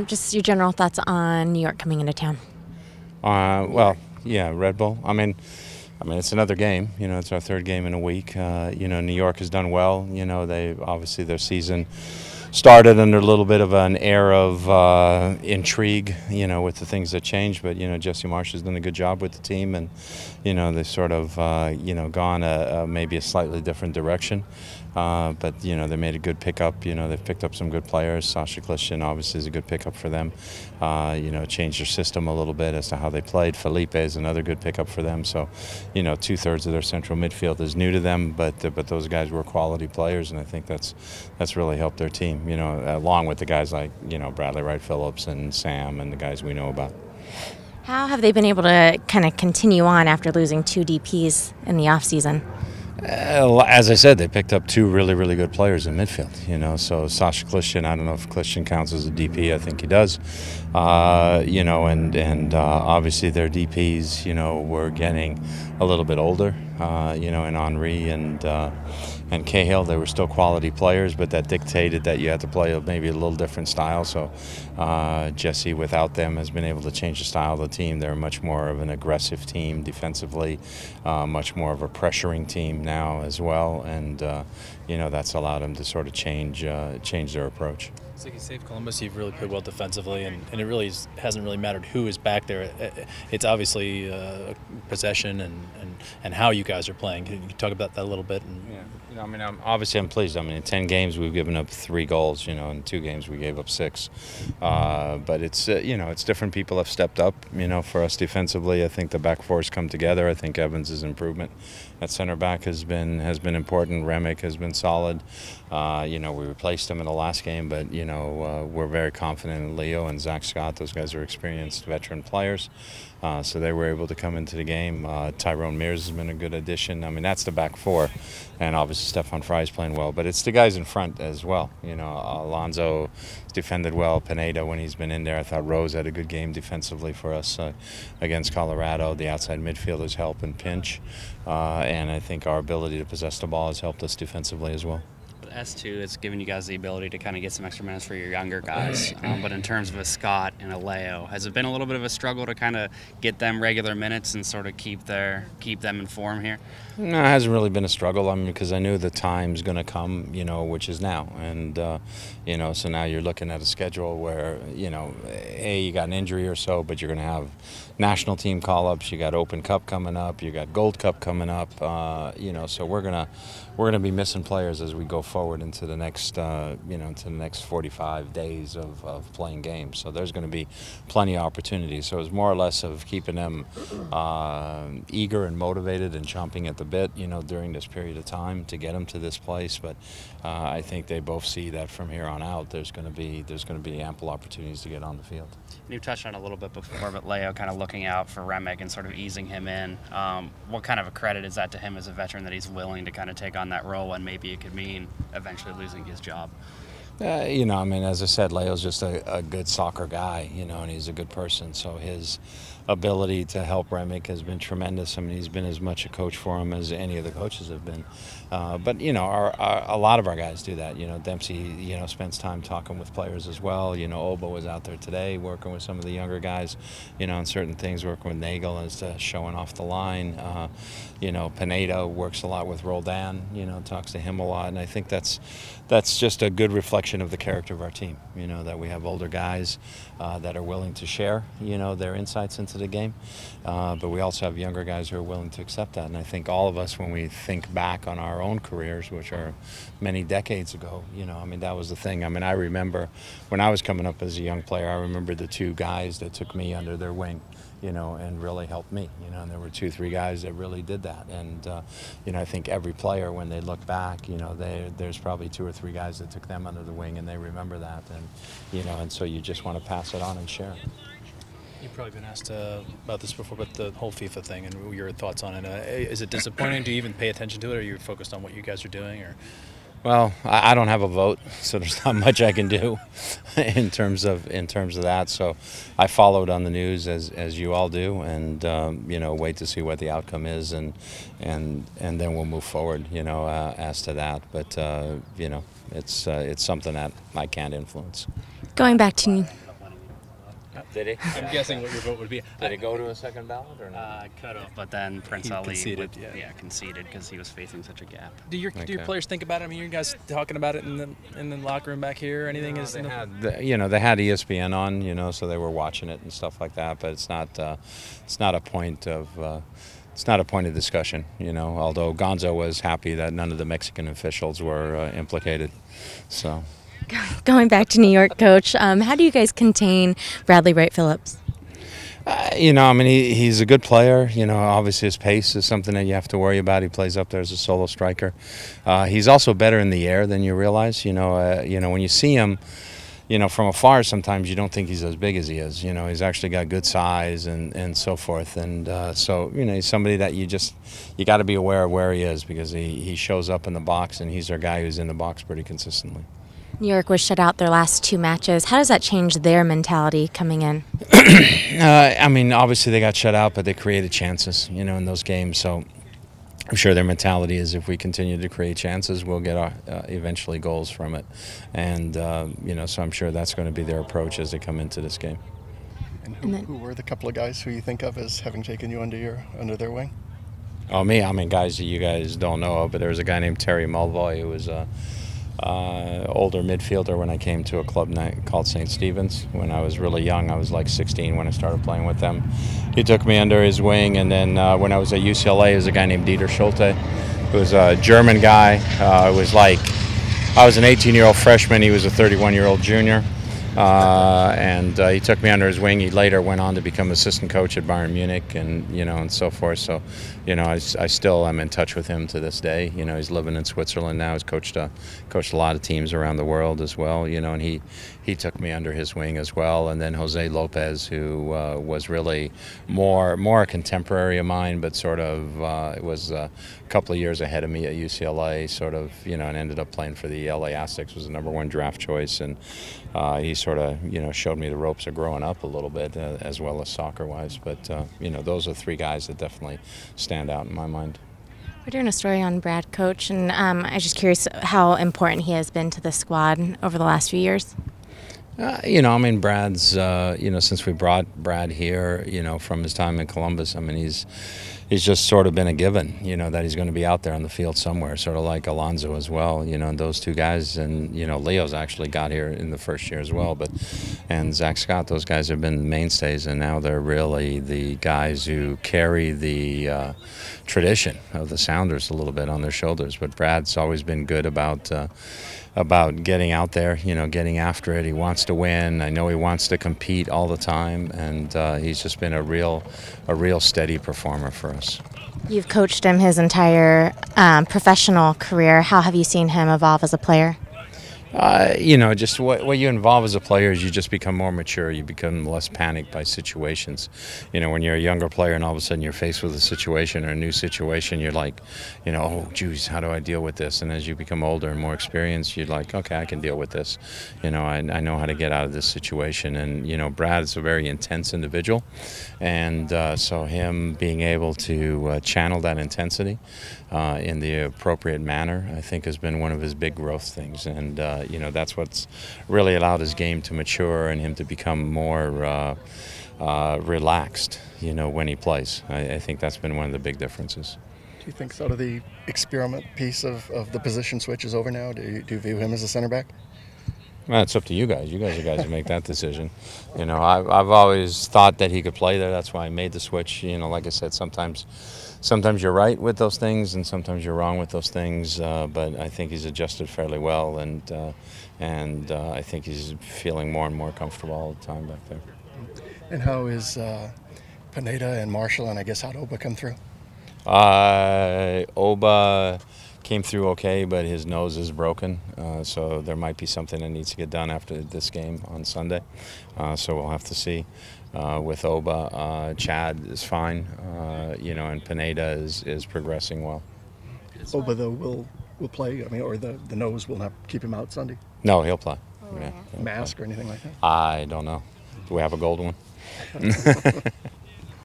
Just your general thoughts on New York coming into town. Well, yeah, Red Bull. I mean, it's another game. You know, it's our third game in a week. You know, New York has done well. You know, they obviously their season started under a little bit of an air of intrigue, you know, with the things that changed. But, you know, Jesse Marsh has done a good job with the team, and, you know, they've sort of, you know, gone maybe a slightly different direction. But, you know, they made a good pickup. You know, they've picked up some good players. Sacha Kljestan obviously is a good pickup for them. You know, changed their system a little bit as to how they played. Felipe is another good pickup for them. So, you know, 2/3 of their central midfield is new to them, but those guys were quality players, and I think that's really helped their team. You know, along with the guys like, you know, Bradley Wright-Phillips and Sam and the guys we know about. How have they been able to kind of continue on after losing 2 DPs in the offseason? As I said, they picked up 2 really good players in midfield. You know, so Sacha Kljestan, I don't know if Kljestan counts as a DP. I think he does. You know, and obviously their DPs, you know, were getting a little bit older. You know, and Henry and Cahill, they were still quality players, but that dictated that you had to play maybe a little different style. So Jesse, without them, has been able to change the style of the team. They're much more of an aggressive team defensively, much more of a pressuring team now as well, and you know, that's allowed them to sort of change their approach. Sigi, save Columbus, you've really played well defensively, and it really hasn't really mattered who is back there. It's obviously possession and how you guys are playing. Can you talk about that a little bit? Yeah. You know, I mean, I'm pleased. I mean, in 10 games we've given up 3 goals. You know, in 2 games we gave up 6. But it's you know, it's different people have stepped up. You know, for us defensively, I think the back four has come together. I think Evans' improvement at center back has been important. Remick has been solid. You know, we replaced him in the last game, but you know, we're very confident in Leo and Zach Scott. Those guys are experienced veteran players, so they were able to come into the game. Tyrone Mears has been a good addition. I mean, that's the back four, and obviously Stefan Fry is playing well. But it's the guys in front as well. You know, Alonso defended well. Pineda, when he's been in there, I thought Rose had a good game defensively for us against Colorado. The outside midfielders help and pinch, and I think our ability to possess the ball has helped us defensively as well. S2, it's given you guys the ability to kind of get some extra minutes for your younger guys. But in terms of a Scott and a Alejo, has it been a little bit of a struggle to kind of get them regular minutes and sort of keep them in form here? No, it hasn't really been a struggle. I mean, because I knew the time's going to come, you know, which is now. And, you know, so now you're looking at a schedule where, you know, you got an injury or so, but you're going to have national team call-ups. You got Open Cup coming up. You got Gold Cup coming up. You know, so we're gonna be missing players as we go forward into the next, you know, into the next 45 days of playing games. So there's going to be plenty of opportunities. So it's more or less of keeping them eager and motivated and chomping at the bit, you know, during this period of time to get them to this place. But I think they both see that from here on out, there's going to be ample opportunities to get on the field. You touched on it a little bit before, but Leo kind of looking out for Remick and sort of easing him in. What kind of a credit is that to him as a veteran that he's willing to kind of take on that role, and maybe it could mean eventually losing his job? You know, I mean, as I said, Leo's just a good soccer guy, you know, and he's a good person. So his ability to help Remick has been tremendous. I mean, he's been as much a coach for him as any of the coaches have been. But, you know, a lot of our guys do that. You know, Dempsey, you know, spends time talking with players as well. You know, Oba was out there today working with some of the younger guys, you know, on certain things, working with Nagel as to showing off the line. You know, Pineda works a lot with Roldan, you know, talks to him a lot. And I think that's just a good reflection of the character of our team, you know, that we have older guys that are willing to share, you know, their insights into the game. But we also have younger guys who are willing to accept that. And I think all of us, when we think back on our own careers, which are many decades ago, you know, I mean, that was the thing. I mean, I remember when I was coming up as a young player, I remember the 2 guys that took me under their wing, you know, and really helped me, you know, and there were 2, 3 guys that really did that. And, you know, I think every player, when they look back, you know, there's probably 2 or 3 guys that took them under the wing, and they remember that. And, you know, and so you just want to pass it on and share. You've probably been asked about this before, but the whole FIFA thing and your thoughts on it. Is it disappointing? Do you even pay attention to it, or are you focused on what you guys are doing? Or? Well, I don't have a vote, so there's not much I can do in terms of that. So I followed on the news as you all do, and you know, wait to see what the outcome is, and then we'll move forward, you know, as to that. But you know, it's something that I can't influence. Going back to Did he? I'm guessing what your vote would be. Did it go to a second ballot or not? Could have, but then Prince He Ali conceded, conceded because he was facing such a gap. Do your players think about it? I mean, you guys talking about it in the locker room back here or anything? They had ESPN on, so they were watching it and stuff like that. But it's not a point of. It's not a point of discussion, although Gonzalo was happy that none of the Mexican officials were implicated. So, Going back to New York, Coach, how do you guys contain Bradley Wright-Phillips? He's a good player. Obviously his pace is something that you have to worry about. He plays up there as a solo striker. He's also better in the air than you realize. When you see him, from afar, sometimes you don't think he's as big as he is. He's actually got good size and so forth. And so, he's somebody that you got to be aware of where he is, because he shows up in the box, and he's our guy who's in the box pretty consistently. New York was shut out their last 2 matches. How does that change their mentality coming in? Obviously they got shut out, but they created chances, in those games. So I'm sure their mentality is, if we continue to create chances, we'll get eventually goals from it. And, so I'm sure that's going to be their approach as they come into this game. And who were the couple of guys who you think of as having taken you under their wing? Oh, me? Guys that you guys don't know of, but there was a guy named Terry Mulvoy who was older midfielder when I came to a club called St. Stephen's. When I was really young, I was like 16 when I started playing with them. He took me under his wing, and then when I was at UCLA, there was a guy named Dieter Schulte, who was a German guy. I was an 18-year-old freshman, he was a 31-year-old junior. And he took me under his wing. He later went on to become assistant coach at Bayern Munich, and and so forth. So, I still am in touch with him to this day. He's living in Switzerland now. He's coached a lot of teams around the world as well. And he took me under his wing as well. And then Jose Lopez, who was really more a contemporary of mine, but sort of was a couple of years ahead of me at UCLA, sort of, and ended up playing for the LA Aztecs, was the #1 draft choice, and he sort of, showed me the ropes of growing up a little bit, as well as soccer-wise. But, those are 3 guys that definitely stand out in my mind. We're doing a story on Brad, Coach, and I'm just curious how important he has been to the squad over the last few years. Brad's, since we brought Brad here, from his time in Columbus, he's just sort of been a given, that he's going to be out there on the field somewhere, sort of like Alonso as well, and those 2 guys. And, Leo's actually got here in the first year as well, and Zach Scott, those guys have been mainstays, and now they're really the guys who carry the tradition of the Sounders a little bit on their shoulders. But Brad's always been good about getting out there, getting after it. He wants to win. I know he wants to compete all the time, and he's just been a real steady performer for us. You've coached him his entire professional career. How have you seen him evolve as a player? Just what you involve as a player is you just become more mature. You become less panicked by situations. When you're a younger player and all of a sudden you're faced with a situation or a new situation, you're like, oh, geez, how do I deal with this? And as you become older and more experienced, you're like, okay, I can deal with this. I know how to get out of this situation. And, Brad is a very intense individual. And so him being able to channel that intensity in the appropriate manner, I think, has been one of his big growth things. And, that's what's really allowed his game to mature and him to become more relaxed, when he plays. I think that's been one of the big differences. Do you think sort of the experiment piece of the position switch is over now? Do you view him as a center back? Well, it's up to you guys. You guys are the guys who make that decision. I've always thought that he could play there. That's why I made the switch. Like I said, sometimes you're right with those things, and sometimes you're wrong with those things. But I think he's adjusted fairly well, and I think he's feeling more and more comfortable all the time back there. And how is Pineda and Marshall, and I guess how'd Oba come through? Oba came through okay, but his nose is broken, so there might be something that needs to get done after this game on Sunday. So we'll have to see. With Oba, Chad is fine, and Pineda is progressing well. Oba, though, will play, or the nose will not keep him out Sunday? No, he'll play. Mask or anything like that? I don't know. Do we have a gold one?